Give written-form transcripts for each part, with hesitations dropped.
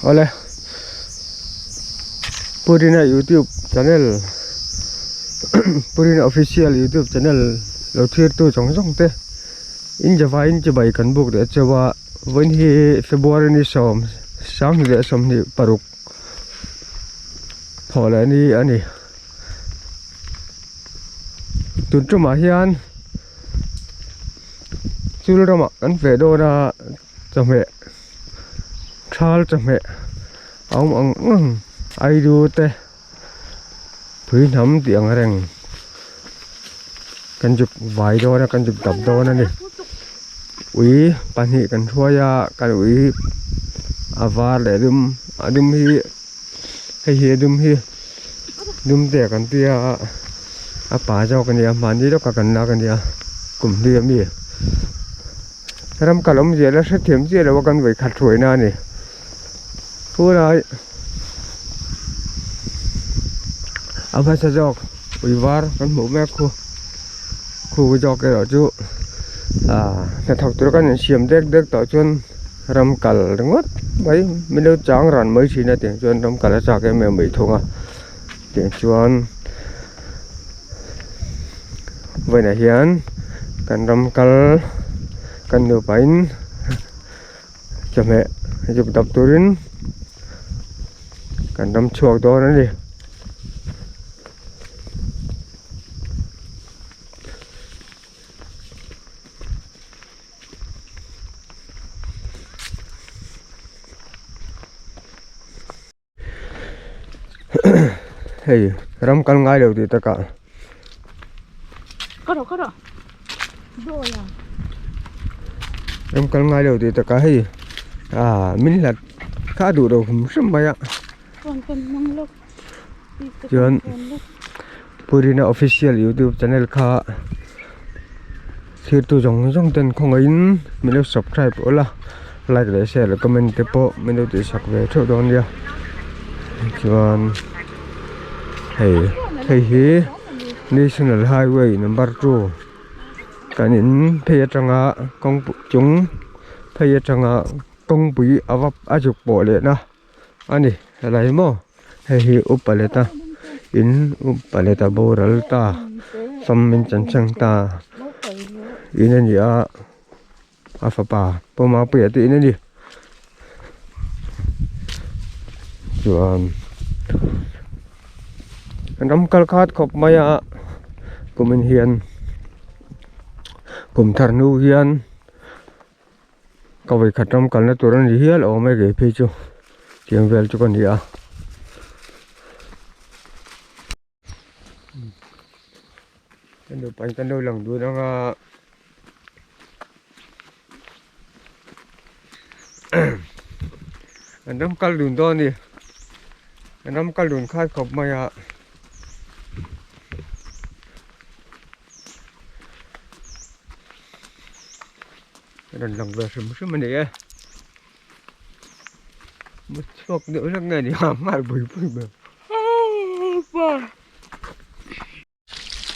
Oleh Purina YouTube channel Purina official YouTube channel lo thir tu chong te in java in chabai kan buk de chawa when he February ni sam de som ni paruk thola ni ani tun chu ma hian chul rama kan ve do na chame thal chame ang ai du te phui nam tiang reng kan juk vai do na kan juk dab do na ni ui pani kan thuaya kan ui avar le adum hi hei dum hi dum te kan tia a pa jo kan ya mani do ka kan na kan ya kum dia mi ram kalom je la se them je la kan vai khat thoi na ni pura ava sa jok ui var kan mu me khu jok ke ro chu na thọc tôi kan siam dek to chun ram kal ngot bai milo chang ran mới chi na tiền chun ram kal cha ke me mai thonga tiền chuan vậy là hiền kan ram kal kan nu pain chame juk dap turin kan ram chuak do na ni hey ram kal ngai lo ti ta ka có rồi rồi à ram kal ngai lo ti ta ka hey min là khá đủ đâu không sớm bay ạ còn năng lực chuyện Purina official YouTube channel khá thì tôi giống tên không ấy mình được subscribe ola like để share là comment tiếp bộ mình được tự sắc về chỗ đó nha chuyện hey National Highway number 2 cái những phê trăng công chúng phê trăng công bị avap ajuk bộ lệ na anh lại mo hey upaleta in upaleta boral ta som min chan chang ta in ani afapa poma pe ti in ani chuan ram kal khat khop maya kumin hian kum tharnu hian kawai khatram kalna turan hial o me ge phi chu tiang vel chu kan ya kan do pan kan do lang du nga ram kal dun do ni ram kal dun khat khop maya lần lần về sớm mình đấy một số nữa là ngày đi làm mà bự bự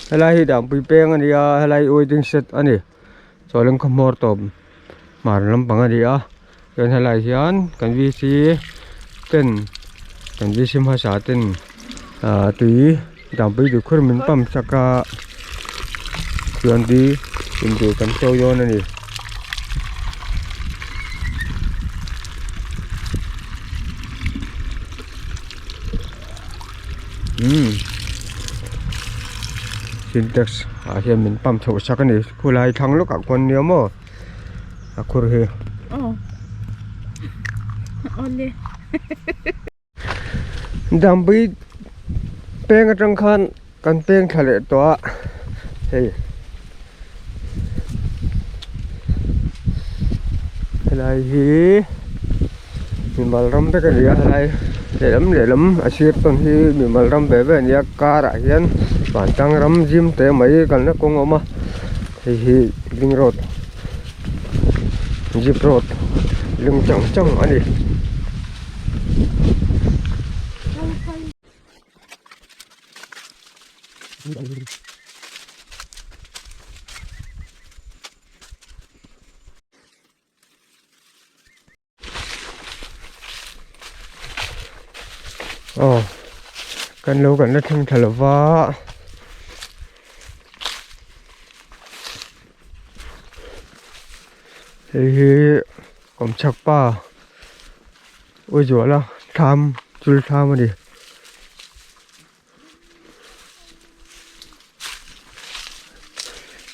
hay là hi đam bự beng anh đi hay là oi ding set anh đi cho lên không mor tôm mà làm bằng anh đi rồi hay là hiền cần vi si tên cần vi sim hoa sa tên tùy đam bự được khơi mình pam chắc chuyện đi tìm được cần sâu vô này đi syntax hiện mình pump thổ sắc này khu lại thằng lúc cả con nhiều mà khu rồi only đam bi peng trăng khan kan peng thale to hey lại hi mình mal ram ta cái gì lại để lắm asir ton hi mình mal ram về nhà car à hiền bản tăng ram gym te mấy cái nó cũng mà thì linh road jeep road lưng chẳng anh đi กันlâuกันnó thăng thở là vã thì còn chắc ba ôi dồi là tham chul tham mà đi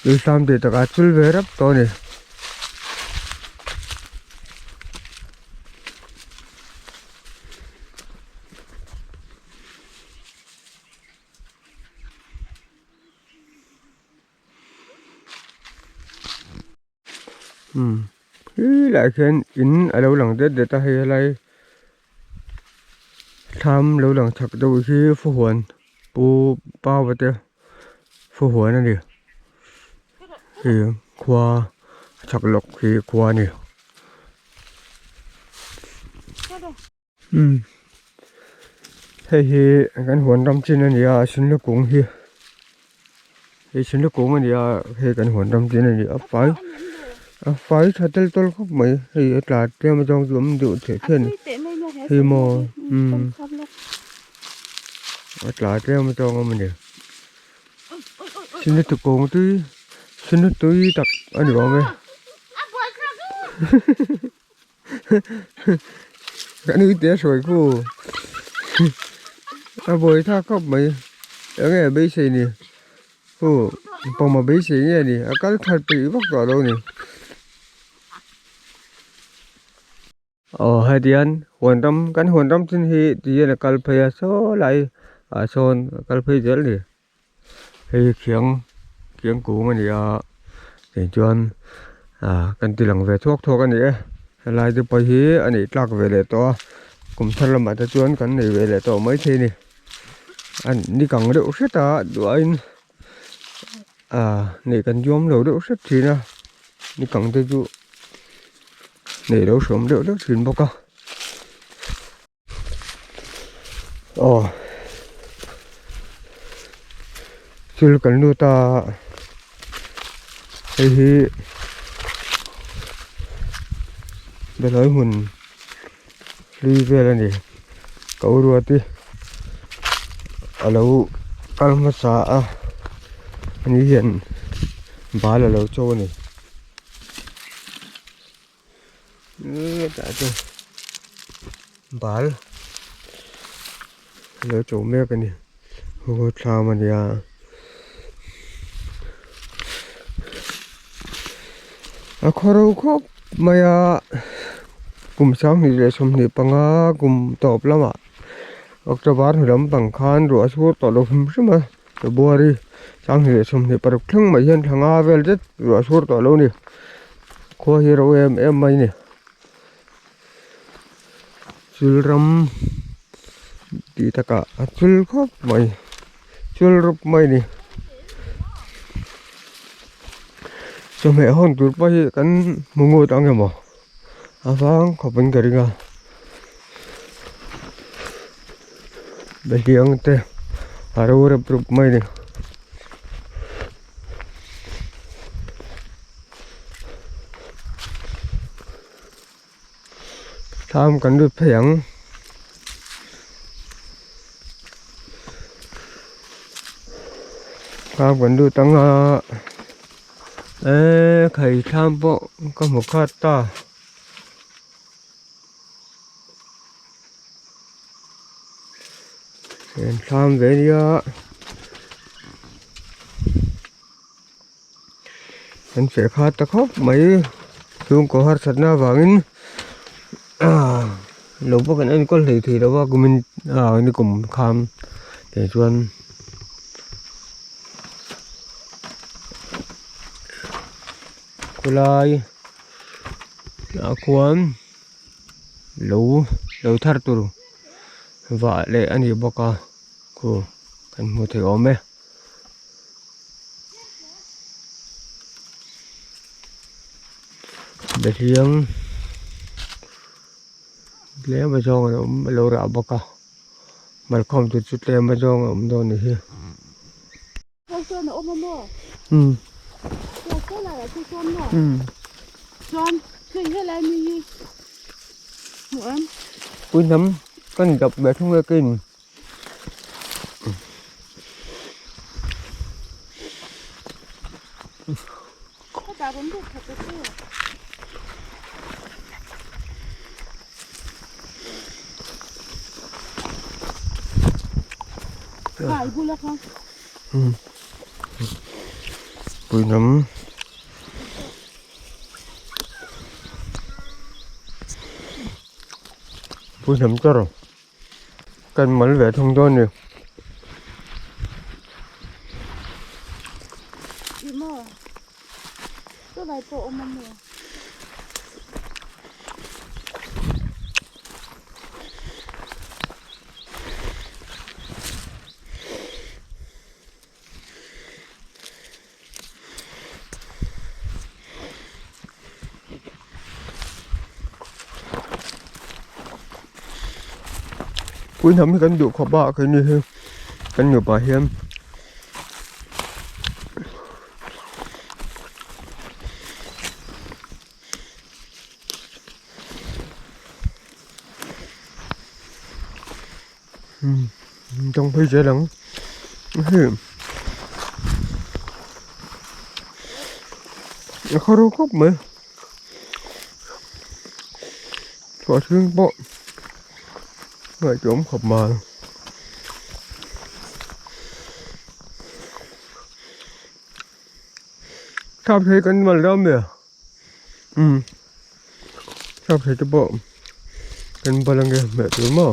chul tham thì tất cả chul về rắp to này lại khen in ở đâu lần tết để ta hay lại tham lâu lần thật đâu khi phù huấn bu bao vậy tiêu phù huấn này đi thì khoa chắc lộc khi khoa này thì cái huấn trong trên này à xin nó cũng hi thì xin nó cũng này à thì cái huấn trong trên này à phải thật là tôi không mấy thì là theo mà trong giống dụ thể thiên thì mà là theo mà trong mình được xin nó cũng tôi xin nó tôi tập anh được không cái nữ té sồi cô bồi tha khóc mấy ở nghe bế xì nè cô phòng mà bế xì nghe nè cái thật bị bắt vào đâu nè hai tiền hoàn tâm cái hoàn tâm trên hi thì là cần phải số lại ở son cần phải dễ đi thì khiêng cũ mà đi để cho cần tiền lần về thuốc cái này lại từ bây hi anh ấy lạc về để to cũng thật là mà ta chuyên cần này về để to mấy thế này anh đi cần đậu rất à đuổi anh này cần zoom đậu rất thì nào đi cần tới dụ để đấu sống đỡ đất thuyền bao cao chưa cần nuôi ta thì để nói hồn đi về là này cậu đua tí ở lâu ăn mất xả anh ấy hiện bá là lâu châu này đã chưa bál lỡ chỗ mẹ cái này hồ sao mà nhà khó đâu khó mà cùng sáng thì để xong thì bằng cùng tộp lắm ạ ở trong bán thì lắm bằng khan rồi số tọt đâu không mà rồi bua đi sáng thì để xong thì bắt thằng mà hiện thằng về chết rồi số tọt lâu nè khó hiểu em mày nè chul ram di taka chul khop mai chul rup mai ni cho mẹ hôn tụt bay kan mungu tang em mo avang khopin garinga behiang te aro rup mai ni tham cần được phèn tham cần được tăng khởi tham bộ có một khát ta tham về đi anh sẽ khát ta khóc mấy xuống có hạt sạch na vàng lúc bữa anh có thì đâu có mình đi cùng khám để chuan cô lai quan lâu thar tu và lại anh đi bọc cô cần một thầy ôm ấy để riêng lấy mà cho nó lâu ra bọc mà không thì chút lấy mà cho ông đâu nữa here cho nó ôm mơ cho là cái con nè con khơi hay là gì nữa cuối năm con gặp bé không nghe kinh 다른 데 찾았어요. 아, 이불라 가. bụi nấm cho rồi cần mắm về thông cho nhiều 이모, 또 날 또 엄마. bụi nấm cần đủ khó bạ cái này cần nhiều bảo hiểm trong phía dưới lắm khó đâu khóc mà có thương bọn người trốn khóc mà sao thấy con mà đâu mẹ sao thấy cái bộ con bao lần mẹ trốn mà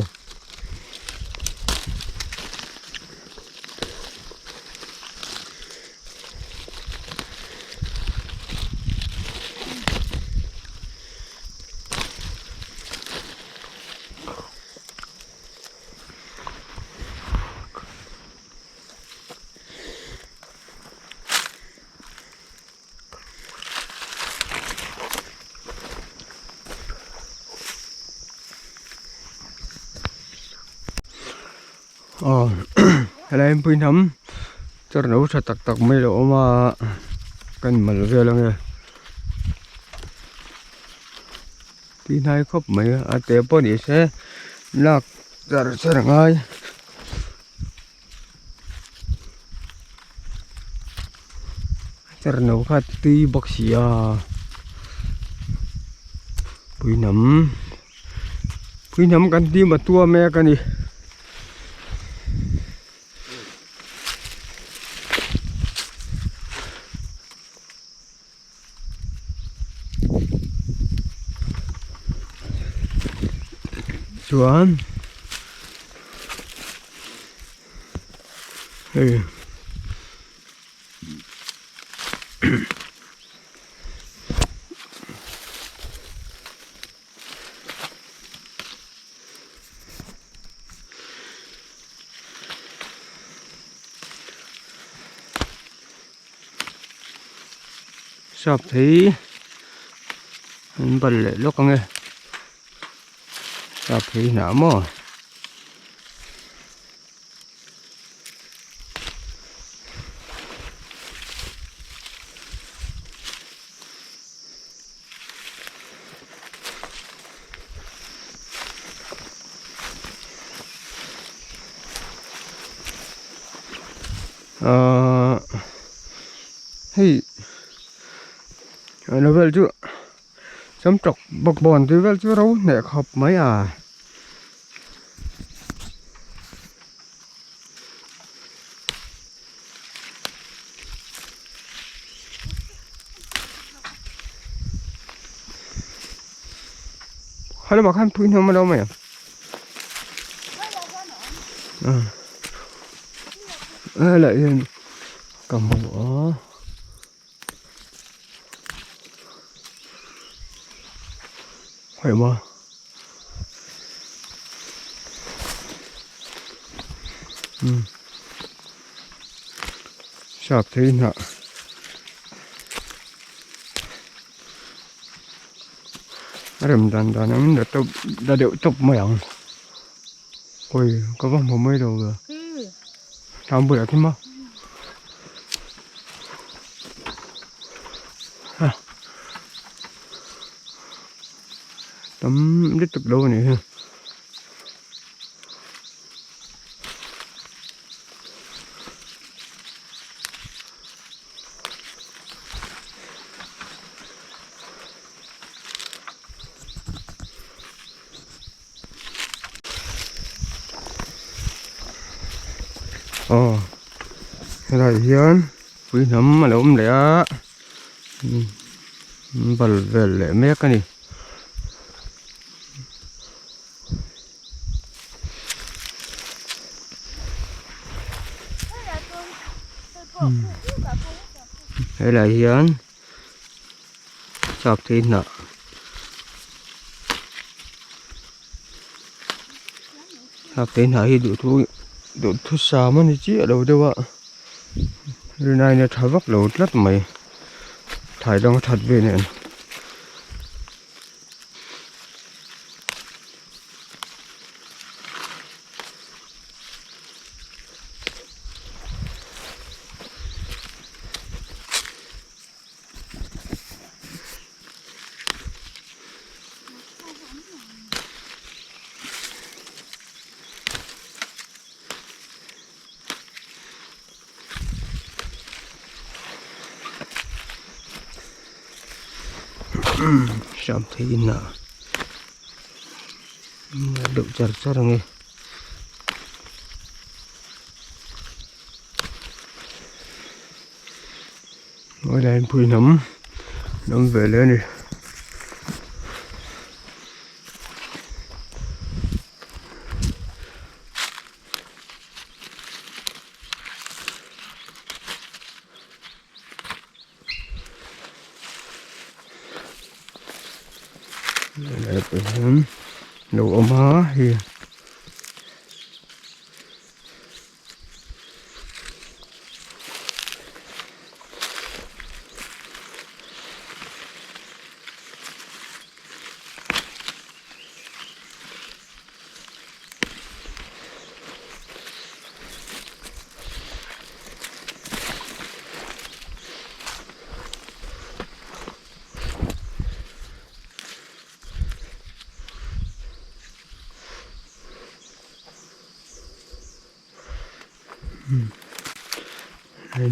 là em pin thấm cho nó sẽ tặc tặc mấy độ mà cần mà về là nghe tí này khóc mấy tế bò đi sẽ lạc ra sẽ là ngay cho nó khát tí bác sĩ pin nấm cần tí mà tua mẹ cần đi Chuan sắp thấy bật lại lúc nghe sắp thấy nã mà hey nó về chưa chấm trọc bọc bòn thì về chưa đâu nè khóc mấy hay mà khăn pin không mà đâu mày lại cầm bộ phải mà sắp thế nè đàn em đã điệu chụp mày không ôi có vòng một mấy đầu rồi làm bữa thế mà tấm đít tục đâu này ha lại hiền quý nấm mà lốm lẽ bẩn về lẽ mét cái này đây là hiền chọc thịt nọ chọc thịt nọ thì đủ thu sao mà chỉ ở đâu đâu ạ rồi này là thải vóc lẩu rất mày thải đông thật về nè chọc thịt nọ độ chặt rất là nghe ngồi đây phui nấm về lên đi đây là nấm nấu ốm há thì lên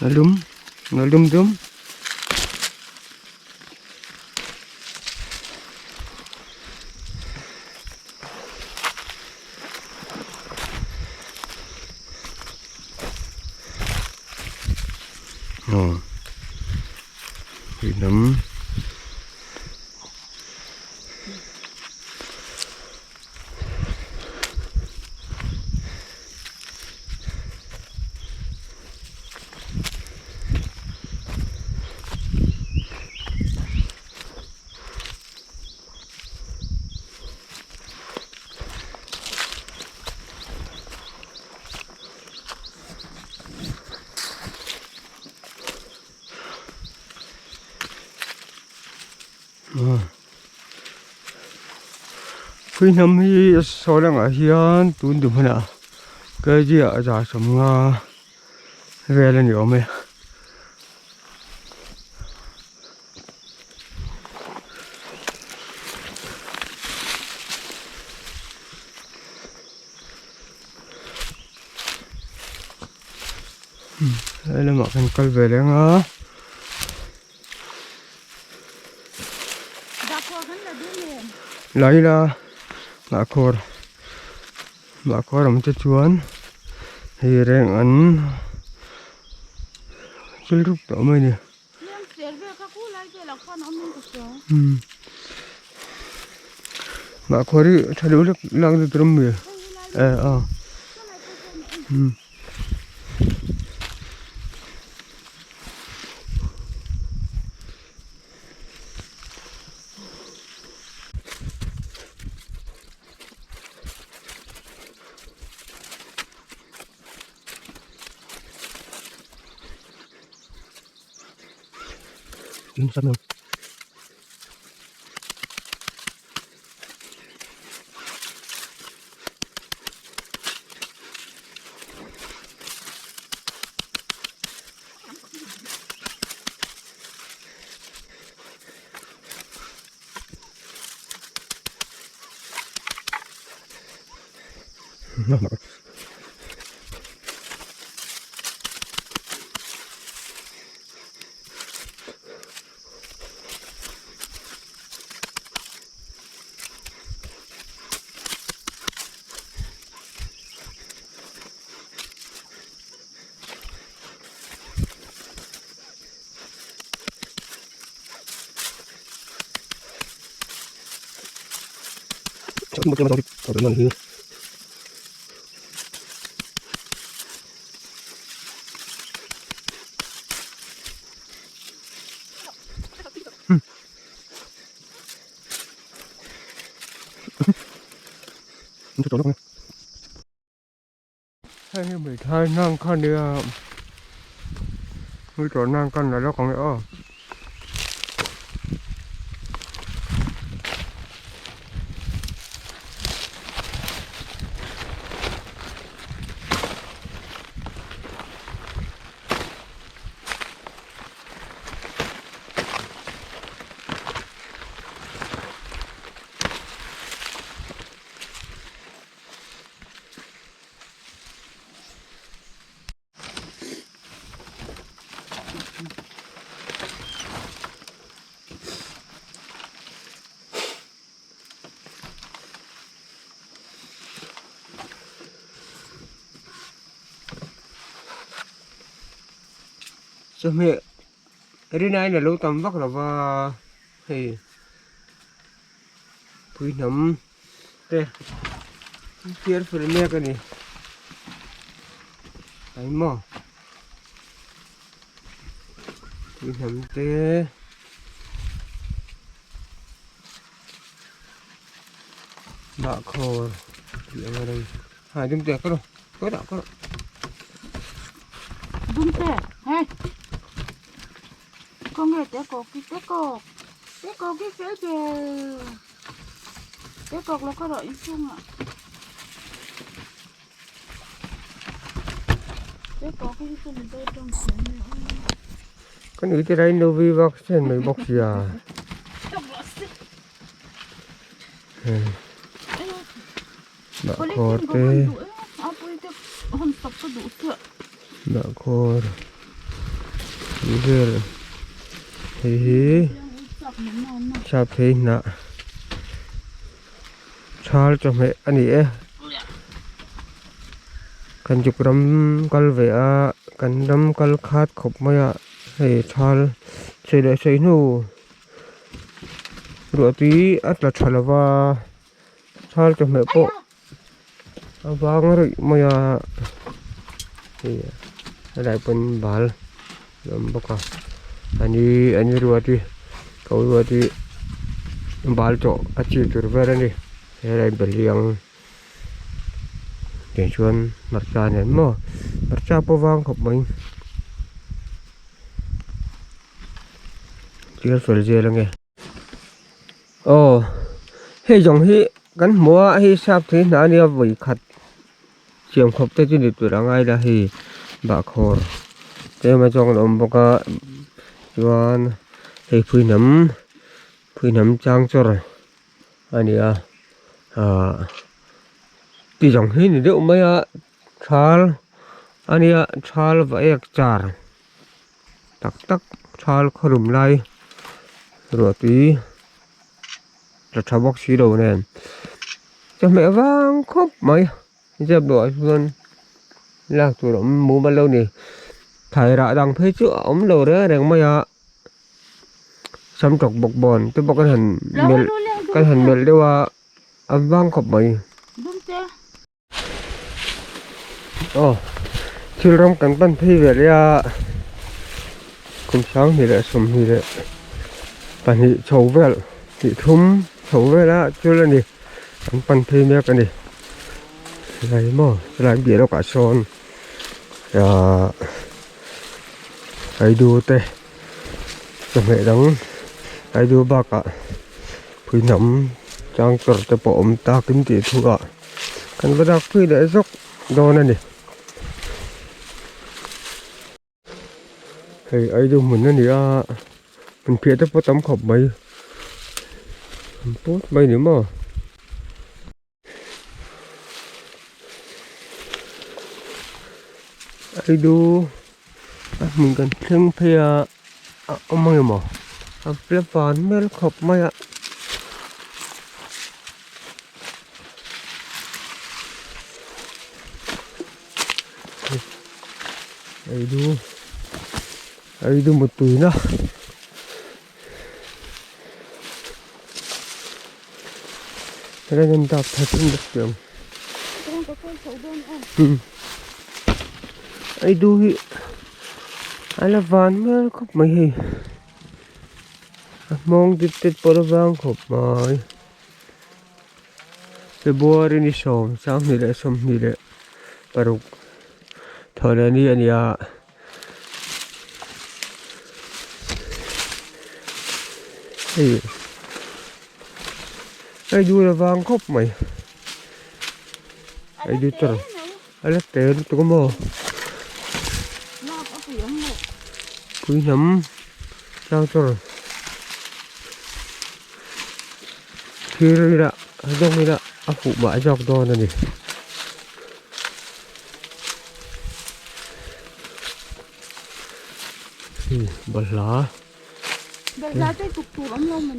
nó lúm thì nấm quý nấm hi số lượng ở hiền tốn đủ hơn ạ cái gì ở giả sống về lên nhiều mày đây là một con cây về đấy ngó lấy là bà khô làm cho chuồn thì rèn ăn chút lúc đó mới nè bà khô đi thay đổi được lang được trống mì sao đâu một cái mà tao được ngon chút chỗ đâu hay mình thay năng con đi người chỗ năng con là đó còn nữa sao mẹ cái này là lâu tầm vắc là và thì quý nấm đây kia phải mẹ cái này đấy mà quý nấm tê bạ khô thì ở đây hai chúng ta có đó đúng thế hay con nghe té cột cái phía kìa té cột là có đội chung ạ té cột cái chung mình đây trong sườn này cái nữ cái đây novi vắc trên mấy bọc gì à bạ khô tê bạ khô rồi thì sao thế nè sao cho mẹ anh ấy cần chụp rắm cal về cần rắm cal khát khóc mày thì sao chơi để chơi nu rồi tí ắt là chơi là va sao cho mẹ bộ vang rồi mày thì lại bên bal làm bọc anh rồi thì cậu rồi thì bal cho achieve được về đây lại bên liang để chuan mặt trà này mà mặt trà po vang khóc mình chưa phải gì là nghe hay giống hi gắn múa hi sắp thế nào đi vậy khát chiếm khóc tới trên địa đang ai là hi bạc hồ thế mà trong ông bác chuan thì phui nấm trang cho rồi anh ấy thì giống hi này đâu mấy chal anh ấy chal vậy char tắc chal khom lại rồi tí là cháo bóc xí đầu này cho mẹ vang khóc mấy giờ đuổi luôn là tụi nó mua bao lâu nè thầy đã đang thấy chữa ống đầu đó đừng mấy xăm trọc bọc bòn tôi bọc cái hình miền đều vang khóc mấy chưa trong cảnh ban thi về đây cùng sáng thì lại sum thì lại bạn thì chầu về thì thum chầu về đó chưa lên đi cảnh ban thi mấy cái này lấy mà lấy bia đâu cả son ấy đua tê cho mẹ đắng ấy đua bạc ạ phi nấm trang cờ cho bộ ta kinh tế thu ạ cần phải đặt phi để dốc đồ này nè thì ấy đua mình nó nè mình phía tới tấm khop mấy tốt mấy nữa mà ấy đua mình cần thêm phía ông mày mà phía phán mới khop mấy ạ ấy đu một túi nữa Đây nên đạp thật không được đường. Con có con sầu đơn ăn. Ai đuôi ai là van mà khóc mày hì mong tít tít bỏ vang khóc mày cái bùa đi sôm sáng đi lại sôm đi lại paruk thôi là đi anh ya ai đuôi là vang khóc mày ai đuôi trời ai là tên tôi có mò quý nấm sao trời khi ra dòng ra phụ bãi dọc to này bật lá tới cục tủ ấm lông mà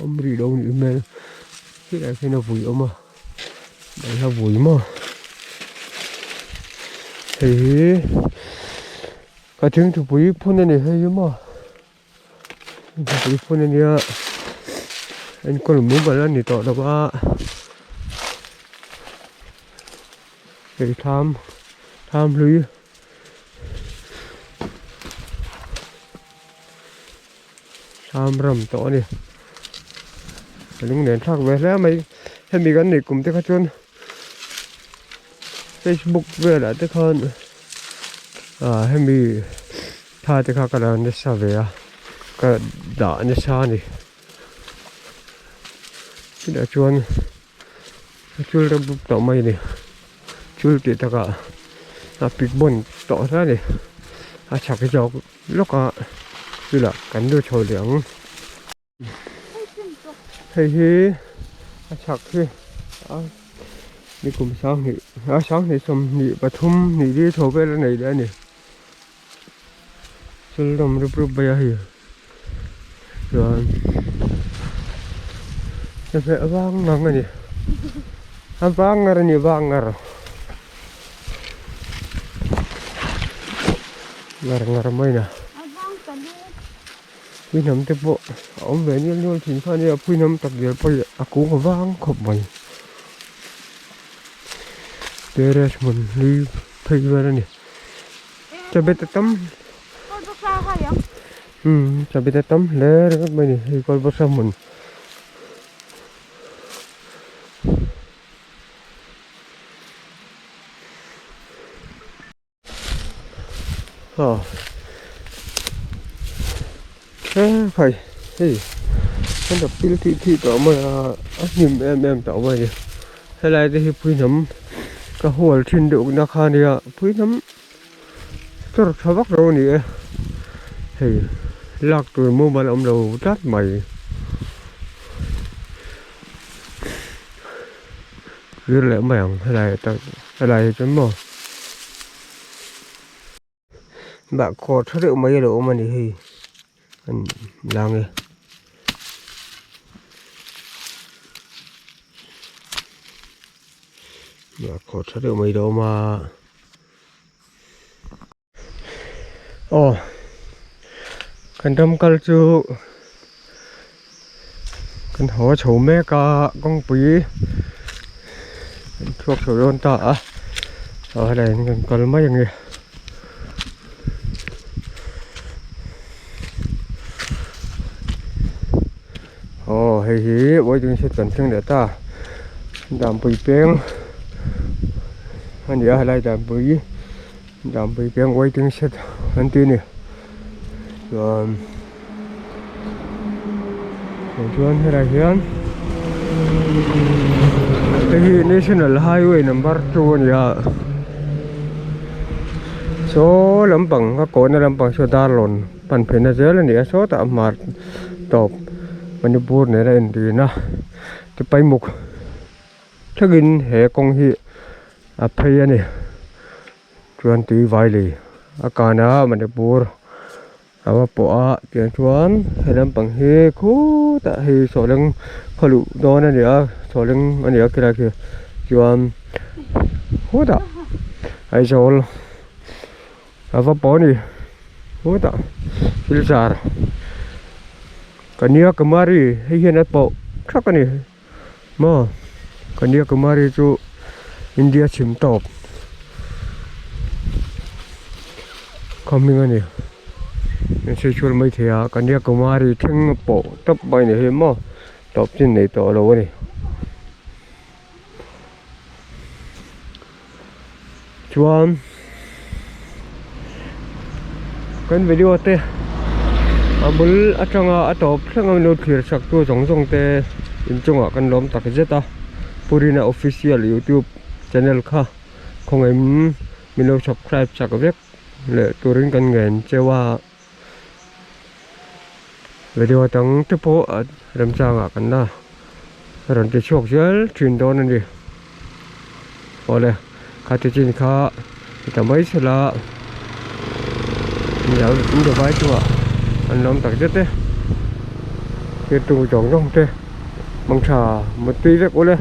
ông đi đâu nữa mà cái này khi nào vui ông mà đây là vui mà thì cái tiếng tụi vui phun này hay mà tụi phun này anh còn muốn bảo là nị tọt đâu á để tham lưới tham rầm tọ đi những nền sắc vềแล้วmấy hay bị cái này cùng tới các chân Facebook về lại tới hơn hay bị thay tới các cái là nó sao về cái đỏ nó sao này cái đã chuồn ra bút tỏ mây này chuồn thì ta cả bị bẩn tỏ ra này chặt cái dầu lúc như là cắn đôi trồi liếng hay chặt khi đi cùng sáng thì xong nhị và thum nhị đi thổ về là này đã này chuồn làm rụp bây giờ rồi nó phải vang ngang này vang ngar này vang ngar mấy nè pui nấm tiếp bộ ông về như luôn chính pha như pui nấm tập giờ bây aku có vang khop mày deres mình đi thấy về đây nè cho biết tắm cho biết tắm lẽ các mày này thì coi bớt sao mình phải thì con đập pin thì tỏ mà nhìn em tỏ vậy hay là thì pui nấm cái hồ trên độ nó khan đi pui nấm rất là vắt rồi nè thì lạc tuổi mua mà ông đầu trát mày cứ lẽ mèo hay là chấm mò bạn có thất được mấy độ mà thì làm nghe bạn có thất được mấy độ mà cần đâm cal chu cần hóa chấu mẹ cả con quý thuộc sổ đôn ta ở đây cần mấy người hay hí với chúng sẽ cần chân để ta làm bì bén anh nhớ lại làm bì bén với chúng sẽ anh tin nè rồi chuan hay là hiền cái National Highway number 2 nè số lắm bằng các cột nó lắm bằng số đa lồn bản phim nó dễ là nè số tạm mặt top mình buồn này là thì na cái bay mục chắc in hệ công hi phải này chuan tí vài lì cả na mình buồn bỏ tiền chuan hay làm bằng he khu tại he số lượng khẩu lụ đó này nữa số lượng anh nhớ cái này kìa chuan hốt à hay số bỏ đi hốt à cái gì cái nia kemari hiền at po chắc cái này mà còn đi cũng mari chú India chìm tọp không mình anh nên sẽ chua mấy thế à còn đi cũng mari thằng bộ tấp bay này hết mà tọp trên này tọp đâu này chuan cái video te abul atanga atop thangam no thir sak tu jong te inchunga kan lom tak jeta purina official youtube channel kha khongem milo subscribe sak vek le turin kan ngen chewa video tang tepo ram changa kan na ran te chok jel thin don ani ole khati chin kha ta mai sela giờ cũng được vài chua anh làm tặng chết đấy cái tùng trồng trong thế bằng xà một tí đấy cố lên